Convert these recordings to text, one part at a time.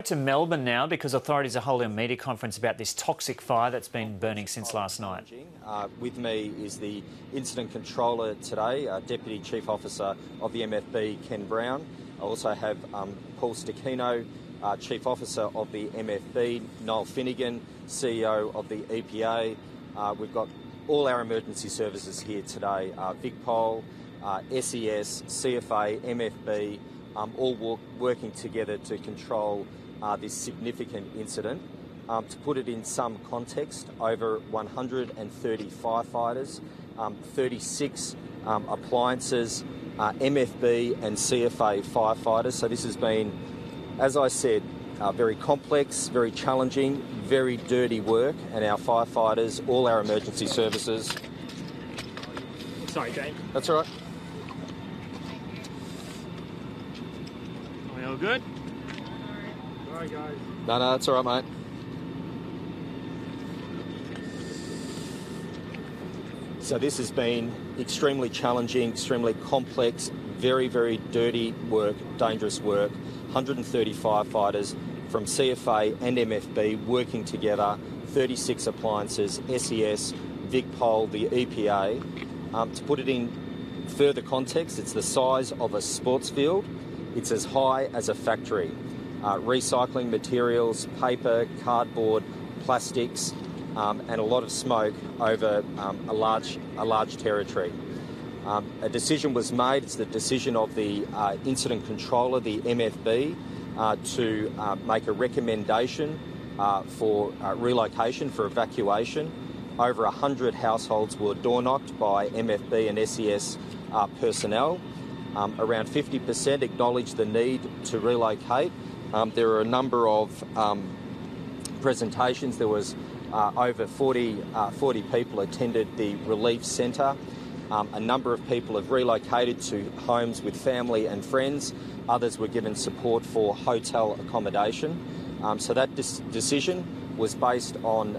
To Melbourne now, because authorities are holding a media conference about this toxic fire that's been burning since last night. With me is the Incident Controller today, Deputy Chief Officer of the MFB, Ken Brown. I also have Paul Stachino, Chief Officer of the MFB, Noel Finnegan, CEO of the EPA. We've got all our emergency services here today, VicPol, SES, CFA, MFB, all working together to control this significant incident. To put it in some context, over 130 firefighters, 36 appliances, MFB and CFA firefighters. So this has been, as I said, very complex, very challenging, very dirty work, and our firefighters, all our emergency services. Sorry, Jane. That's all right. Are we all good? Sorry, guys. No, that's all right, mate. So this has been extremely challenging, extremely complex, very, very dirty work, dangerous work. 130 firefighters from CFA and MFB working together, 36 appliances, SES, VicPol, the EPA. To put it in further context, it's the size of a sports field. It's as high as a factory. Recycling materials, paper, cardboard, plastics, and a lot of smoke over a large territory. A decision was made. It's the decision of the Incident Controller, the MFB, to make a recommendation for relocation, for evacuation. Over 100 households were door-knocked by MFB and SES personnel. Around 50% acknowledged the need to relocate. There are a number of presentations. There was over 40 people attended the relief centre. A number of people have relocated to homes with family and friends. Others were given support for hotel accommodation. So that decision was based on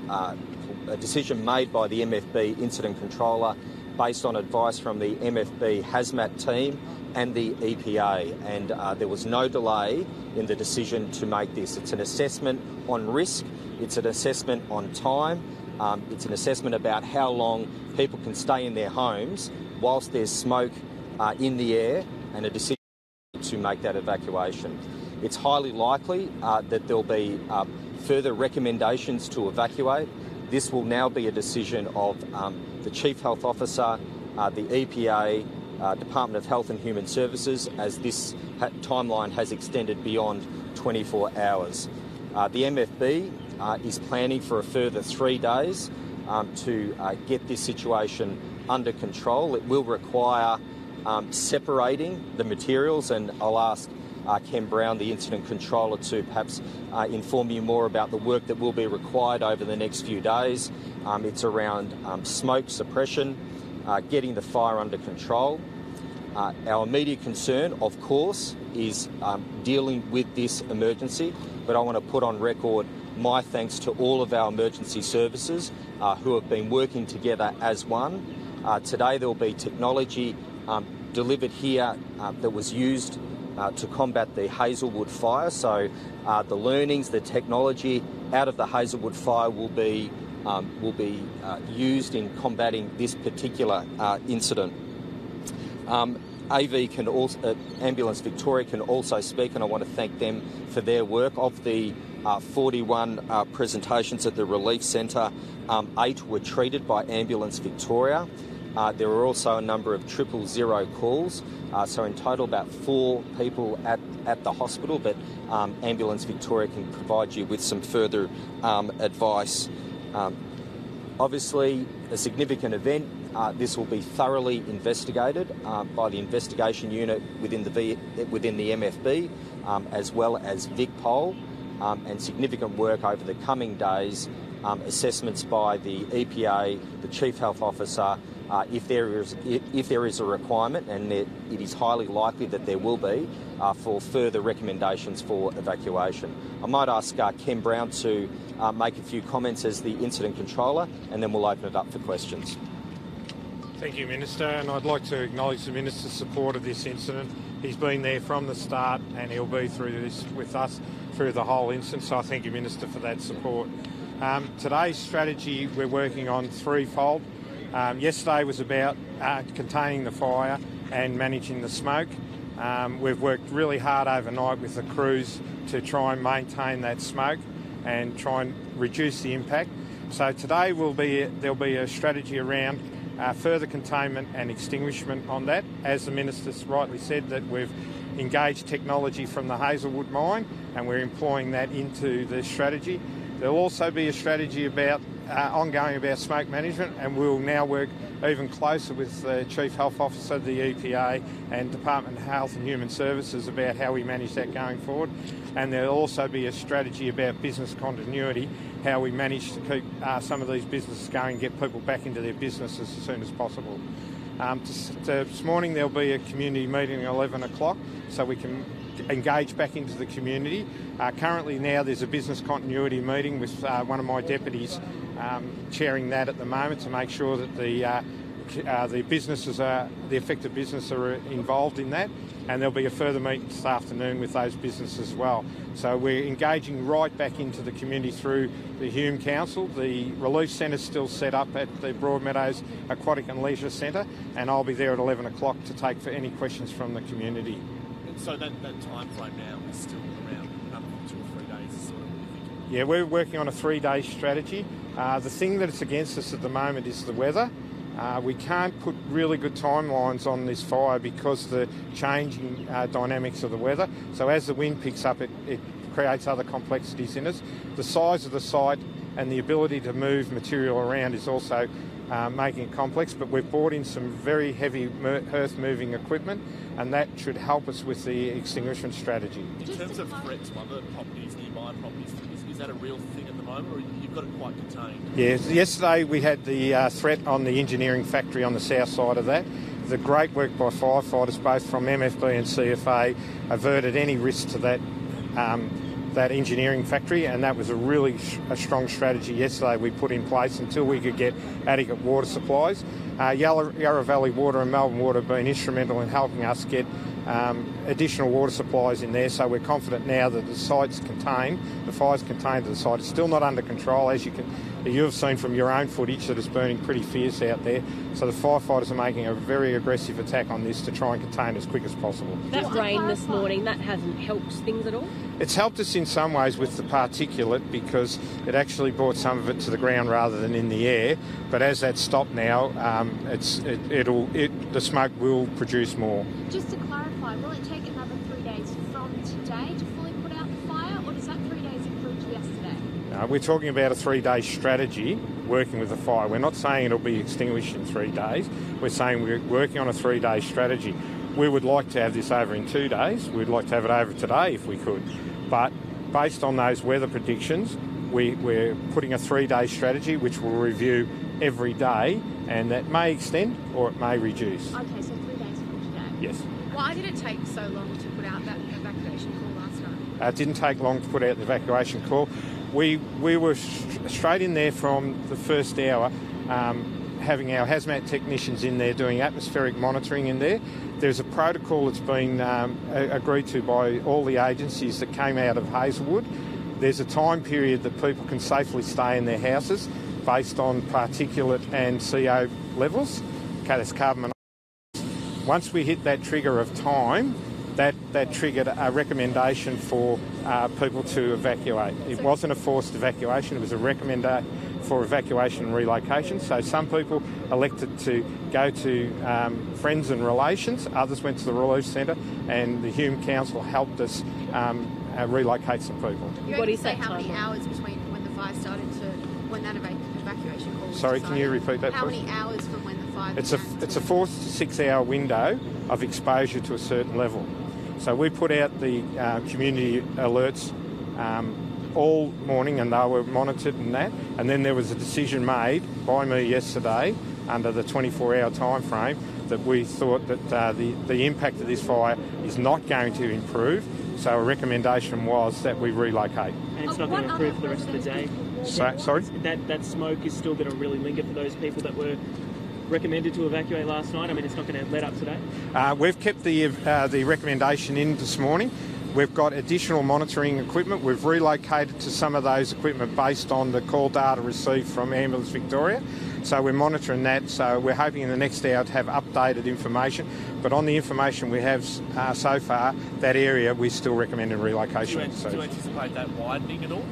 a decision made by the MFB Incident Controller based on advice from the MFB hazmat team and the EPA, and there was no delay in the decision to make this. It's an assessment on risk, it's an assessment on time, it's an assessment about how long people can stay in their homes whilst there's smoke in the air, and a decision to make that evacuation. It's highly likely that there'll be further recommendations to evacuate. This will now be a decision of the Chief Health Officer, the EPA, Department of Health and Human Services, as this timeline has extended beyond 24 hours. The MFB is planning for a further 3 days to get this situation under control. It will require separating the materials, and I'll ask Ken Brown, the Incident Controller, to perhaps inform you more about the work that will be required over the next few days. It's around smoke suppression, getting the fire under control. Our immediate concern, of course, is dealing with this emergency, but I want to put on record my thanks to all of our emergency services who have been working together as one. Today there will be technology delivered here that was used to combat the Hazelwood fire, so the learnings, the technology out of the Hazelwood fire will be used in combating this particular incident. AV can also, Ambulance Victoria can also speak, and I want to thank them for their work. Of the 41 presentations at the relief centre, 8 were treated by Ambulance Victoria. There were also a number of 000 calls, so in total about 4 people at the hospital, but Ambulance Victoria can provide you with some further advice. Obviously, a significant event. This will be thoroughly investigated by the investigation unit within the MFB, as well as VicPol, and significant work over the coming days, assessments by the EPA, the Chief Health Officer, if there is a requirement, and it is highly likely that there will be, for further recommendations for evacuation. I might ask Ken Brown to make a few comments as the Incident Controller, and then we'll open it up for questions. Thank you, Minister, and I'd like to acknowledge the Minister's support of this incident. He's been there from the start, and he'll be through this with us through the whole instance. So I thank you, Minister, for that support. Today's strategy, we're working on threefold. Yesterday was about containing the fire and managing the smoke. We've worked really hard overnight with the crews to try and maintain that smoke and try and reduce the impact. So today there'll be a strategy around further containment and extinguishment on that. As the Minister's rightly said, that we've engaged technology from the Hazelwood mine and we're employing that into the strategy. There'll also be a strategy about ongoing about smoke management, and we'll now work even closer with the Chief Health Officer, the EPA and Department of Health and Human Services about how we manage that going forward. And there'll also be a strategy about business continuity, how we manage to keep some of these businesses going and get people back into their businesses as soon as possible. This morning there'll be a community meeting at 11 o'clock so we can engage back into the community. Currently now there's a business continuity meeting with one of my deputies chairing that at the moment to make sure that the affected businesses are involved in that, and there'll be a further meeting this afternoon with those businesses as well. So we're engaging right back into the community through the Hume Council. The relief centre's still set up at the Broadmeadows Aquatic and Leisure Centre, and I'll be there at 11 o'clock to take for any questions from the community. So that time frame now is still around 2 or 3 days, sort of. Yeah, we're working on a 3-day strategy. The thing that's against us at the moment is the weather. We can't put really good timelines on this fire because the changing dynamics of the weather. So as the wind picks up, it creates other complexities in us. The size of the site and the ability to move material around is also making it complex, but we've brought in some very heavy earth-moving equipment, and that should help us with the extinguishment strategy. In terms of threats to other properties, nearby properties, is that a real thing at the moment, or you've got it quite contained? Yes, yesterday we had the threat on the engineering factory on the south side of that. The great work by firefighters, both from MFB and CFA, averted any risk to that engineering factory, and that was a strong strategy yesterday we put in place until we could get adequate water supplies. Yarra Valley Water and Melbourne Water have been instrumental in helping us get additional water supplies in there, so we're confident now that the fire's contained to the site. It's still not under control, as you've seen from your own footage that it's burning pretty fierce out there. So the firefighters are making a very aggressive attack on this to try and contain it as quick as possible. That rain this morning, that hasn't helped things at all? It's helped us in some ways with the particulate because it actually brought some of it to the ground rather than in the air. But as that's stopped now, the smoke will produce more. Just to clarify, will it take another 3 days from today to fully put out the fire, or does that 3 days include yesterday? We're talking about a 3-day strategy working with the fire. We're not saying it'll be extinguished in 3 days. We're saying we're working on a 3-day strategy. We would like to have this over in 2 days. We'd like to have it over today if we could. But based on those weather predictions, we're putting a 3-day strategy which we'll review every day, and that may extend or it may reduce. Okay, so 3 days from today. Yes. Why did it take so long to put out that evacuation call last night? It didn't take long to put out the evacuation call. We were straight in there from the first hour, having our hazmat technicians in there doing atmospheric monitoring in there. There's a protocol that's been agreed to by all the agencies that came out of Hazelwood. There's a time period that people can safely stay in their houses based on particulate and CO levels, that's carbon monoxide. Once we hit that trigger of time, that triggered a recommendation for people to evacuate. It wasn't a forced evacuation, it was a recommendation for evacuation and relocation. So some people elected to go to friends and relations, others went to the relief centre, and the Hume Council helped us relocate some people. What is that? How many hours between when the fire started to when that evacuation call was Sorry, decided? can you repeat that, please? How many hours from when the fire It's a 4 to 6 hour window of exposure to a certain level. So we put out the community alerts all morning, and they were monitored and that. And then there was a decision made by me yesterday under the 24-hour time frame that we thought that the impact of this fire is not going to improve. So a recommendation was that we relocate. And it's not going to improve for the rest of the day? Sorry? That smoke is still going to really linger for those people that were recommended to evacuate last night? I mean, it's not going to let up today? We've kept the recommendation in this morning. We've got additional monitoring equipment. We've relocated to some of those equipment based on the call data received from Ambulance Victoria. So we're monitoring that. So we're hoping in the next hour to have updated information. But on the information we have so far, that area we still recommend relocation. Do you anticipate that widening at all?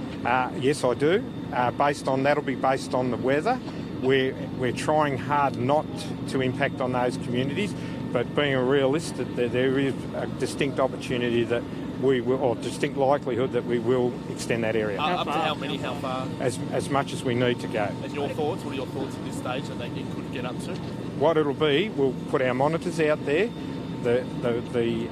Yes, I do. That'll be based on the weather. We're trying hard not to impact on those communities, but being realistic, there is a distinct opportunity that we will, or distinct likelihood that we will extend that area. Up to how many? How far? As much as we need to go. And your thoughts? What are your thoughts at this stage that it could get up to? What it'll be, we'll put our monitors out there. The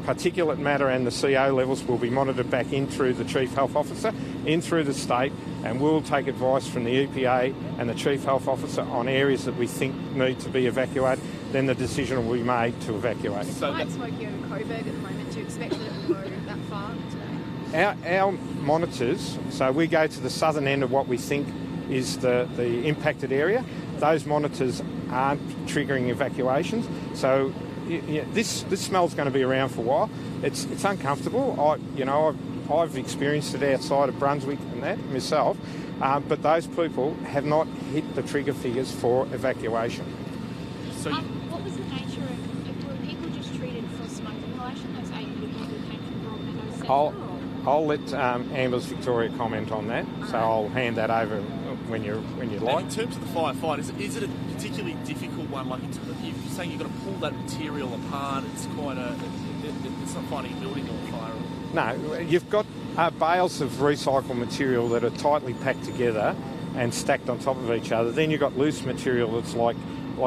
particulate matter and the CO levels will be monitored back in through the Chief Health Officer, in through the state, and we'll take advice from the EPA and the Chief Health Officer on areas that we think need to be evacuated. Then the decision will be made to evacuate. It's quite smoky over Coburg at the moment. Do you expect that it will go that far today? Our monitors, so we go to the southern end of what we think is the impacted area. Those monitors aren't triggering evacuations. So this smell's going to be around for a while. It's uncomfortable. I've experienced it outside of Brunswick and that myself, but those people have not hit the trigger figures for evacuation. So what was the nature of were people just treated for smoke inhalation? Those 8 people who came from Broadmeadow Centre? I'll let Ambulance Victoria comment on that, so I'll hand that over when you like. in terms of the firefight, is it a particularly difficult one? Like you're saying, you've got to pull that material apart. It's it's not finding a building on fire. No, you've got bales of recycled material that are tightly packed together and stacked on top of each other. Then you've got loose material that's like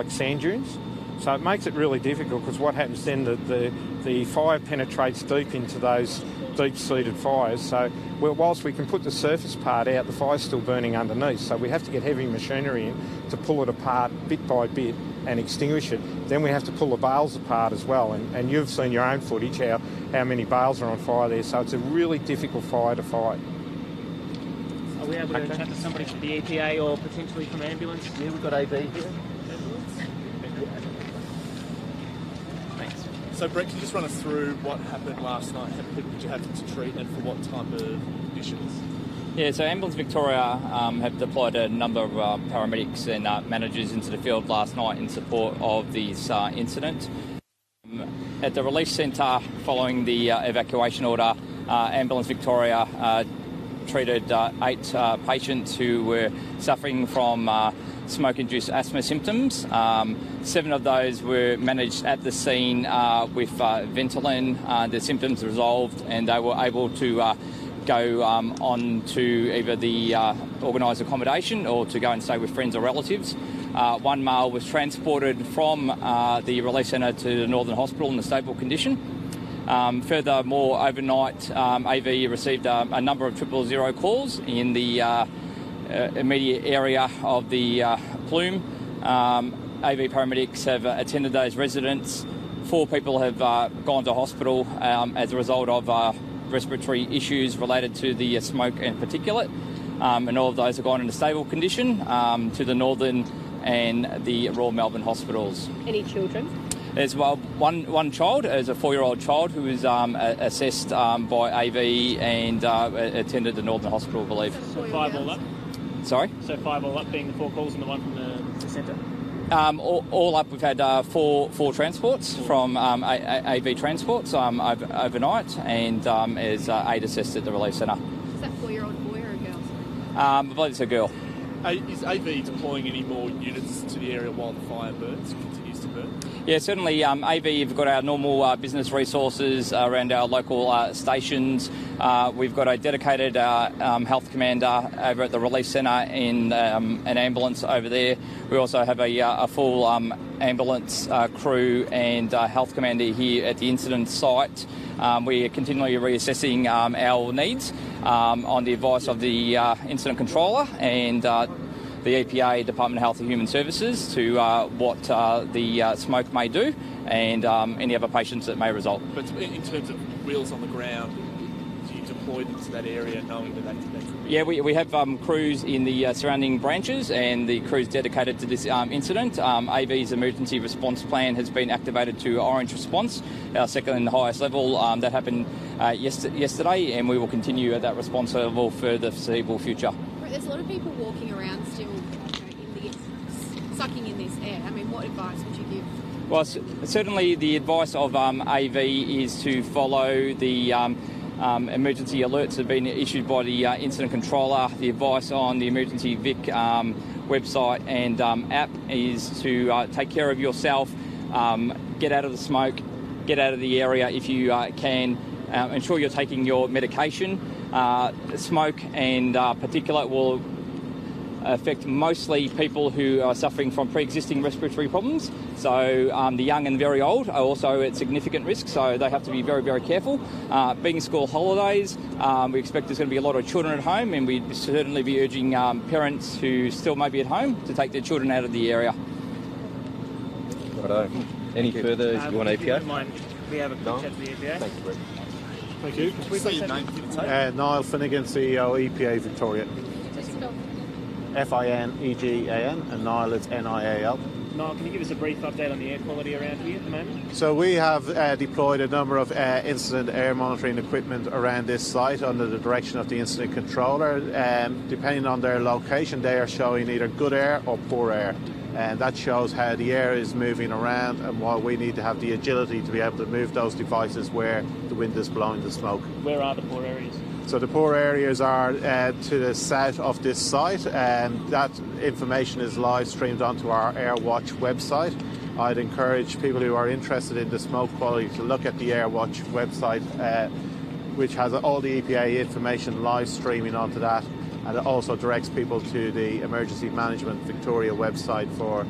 sand dunes. So it makes it really difficult because what happens then, the fire penetrates deep into those deep-seated fires. So whilst we can put the surface part out, the fire's still burning underneath. So we have to get heavy machinery in to pull it apart bit by bit and extinguish it. Then we have to pull the bales apart as well. And you've seen your own footage, how many bales are on fire there. So it's a really difficult fire to fight. Are we able to chat to somebody from the EPA or potentially from ambulance? Yeah, we've got AB here. Thanks. So Brett, can you just run us through what happened last night? How many people did you have to treat and for what type of conditions? Yeah, so Ambulance Victoria have deployed a number of paramedics and managers into the field last night in support of this incident. At the relief centre, following the evacuation order, Ambulance Victoria treated 8 patients who were suffering from smoke-induced asthma symptoms. 7 of those were managed at the scene with Ventolin. The symptoms resolved and they were able to go on to either the organised accommodation or to go and stay with friends or relatives. 1 male was transported from the relief centre to the Northern Hospital in a stable condition. Furthermore, overnight, AV received a number of 000 calls in the immediate area of the plume. AV paramedics have attended those residents. 4 people have gone to hospital as a result of respiratory issues related to the smoke and particulate, and all of those have gone in a stable condition to the Northern and the Royal Melbourne hospitals. Any children? There's one child, as a 4-year-old child who was assessed by AV and attended the Northern Hospital, I believe. So 5 all up? Sorry? So 5 all up, being the 4 calls and the one from the centre? All up, we've had 4 transports from AV Transports overnight, and is 8 assessed at the relief centre. Is that 4-year-old boy or a girl? I believe it's a girl. Is AV deploying any more units to the area while the fire continues to burn? Yeah, certainly. AV have got our normal business resources around our local stations. We've got a dedicated health commander over at the relief centre in an ambulance over there. We also have a full ambulance crew and health commander here at the incident site. We are continually reassessing our needs on the advice of the incident controller and the EPA, Department of Health and Human Services, to what the smoke may do and any other patients that may result. But in terms of wheels on the ground, do you deployed into that area knowing that they could be? Yeah, we have crews in the surrounding branches and the crews dedicated to this incident. AV's emergency response plan has been activated to Orange Response, our second and highest level. That happened yesterday, and we will continue at that response level for the foreseeable future. There's a lot of people walking around still, sucking in this air. I mean, what advice would you give? Well, certainly the advice of AV is to follow the emergency alerts that have been issued by the incident controller. The advice on the emergency Vic website and app is to take care of yourself, get out of the smoke, get out of the area if you can, ensure you're taking your medication. Smoke and particulate will affect mostly people who are suffering from pre-existing respiratory problems. So the young and very old are also at significant risk, so they have to be very, very careful. Being school holidays, we expect there's going to be a lot of children at home, and we'd certainly be urging parents who still may be at home to take their children out of the area. Righto. Any further? You want If you EPA? don't mind, we have a quick chat to the EPA. Thank you, Brett. Thank you. Can we say your name, give and take? Niall Finnegan, CEO, EPA Victoria. F-I-N-E-G-A-N, and Niall is N-I-A-L. Niall, can you give us a brief update on the air quality around here at the moment? So we have deployed a number of incident air monitoring equipment around this site under the direction of the incident controller. Depending on their location, they are showing either good air or poor air. And that shows how the air is moving around, and why we need to have the agility to be able to move those devices where the wind is blowing the smoke. Where are the poor areas? So the poor areas are to the south of this site, and that information is live streamed onto our AirWatch website. I'd encourage people who are interested in the smoke quality to look at the AirWatch website, which has all the EPA information live streaming onto that, and it also directs people to the Emergency Management Victoria website for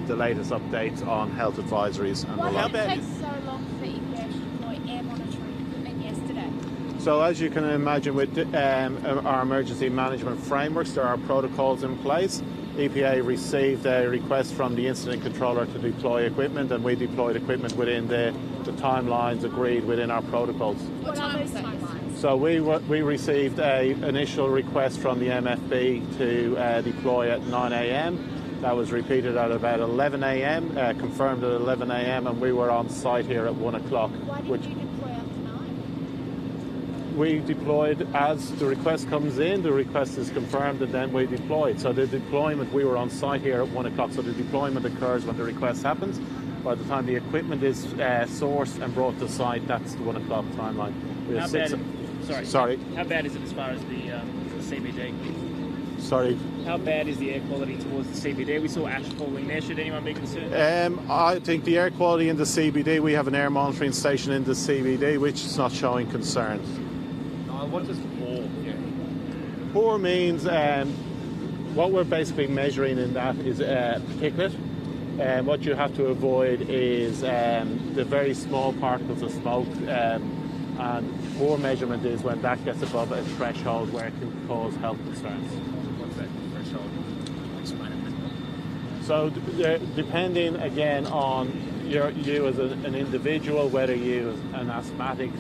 the latest updates on health advisories and the Why like. did it take so long for EPA to deploy air monitoring equipment yesterday? So as you can imagine, with our emergency management frameworks, there are protocols in place. EPA received a request from the incident controller to deploy equipment, and we deployed equipment within the timelines agreed within our protocols. What are those timelines? So we received an initial request from the MFB to deploy at 9 a.m. That was repeated at about 11 a.m., confirmed at 11 a.m., and we were on site here at 1 o'clock. Why did you deploy after 9? We deployed as the request comes in, the request is confirmed, and then we deployed. So the deployment, we were on site here at 1 o'clock, so the deployment occurs when the request happens. By the time the equipment is sourced and brought to site, that's the 1 o'clock timeline. How bad is it as far as the CBD? Sorry. How bad is the air quality towards the CBD? We saw ash falling there. Should anyone be concerned? I think the air quality in the CBD, we have an air monitoring station in the CBD, which is not showing concerns. What does poor mean? Poor means what we're basically measuring in that is particulate. What you have to avoid is the very small particles of smoke, and poor measurement is when that gets above a threshold where it can cause health concerns. What's that threshold? Explain it. So depending again on you as an individual, whether you as an asthmatic,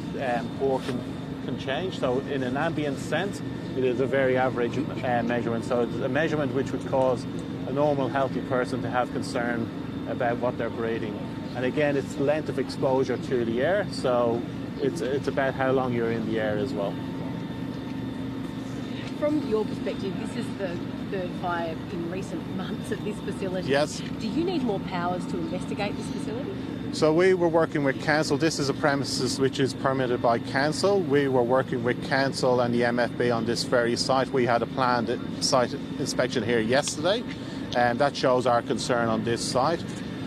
poor can change. So in an ambient sense, it is a very average measurement. So it's a measurement which would cause a normal, healthy person to have concern about what they're breathing. And again, it's length of exposure to the air, so it's about how long you're in the air as well. From your perspective, this is the third fire in recent months at this facility. Yes. Do you need more powers to investigate this facility? So we were working with council. This is a premises which is permitted by council. We were working with council and the MFB on this very site. We had a planned site inspection here yesterday, and that shows our concern on this site.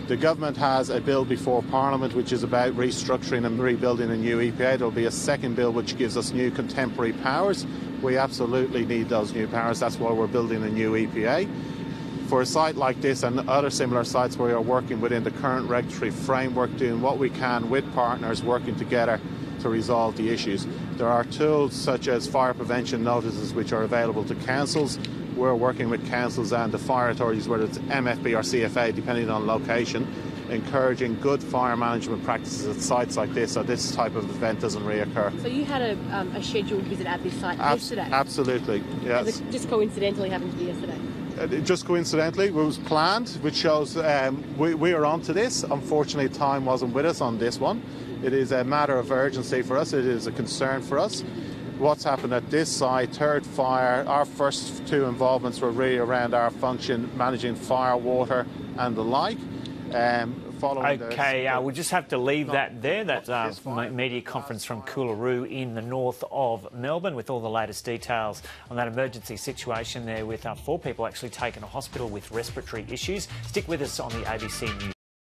The government has a bill before Parliament which is about restructuring and rebuilding a new EPA. There will be a second bill which gives us new contemporary powers. We absolutely need those new powers. That's why we're building a new EPA. For a site like this and other similar sites, we are working within the current regulatory framework, doing what we can with partners, working together to resolve the issues. There are tools such as fire prevention notices which are available to councils. We're working with councils and the fire authorities, whether it's MFB or CFA, depending on location, encouraging good fire management practices at sites like this, so this type of event doesn't reoccur. So you had a scheduled visit at this site yesterday? Absolutely, yes. Just coincidentally happened to be yesterday? Just coincidentally, it was planned, which shows we are onto this. Unfortunately, time wasn't with us on this one. It is a matter of urgency for us. It is a concern for us. What's happened at this site, third fire, our first two involvements were really around our function, managing fire, water and the like. Okay, we'll just have to leave that there. That's media conference from Coolaroo in the north of Melbourne with all the latest details on that emergency situation there with 4 people actually taken to hospital with respiratory issues. Stick with us on the ABC News.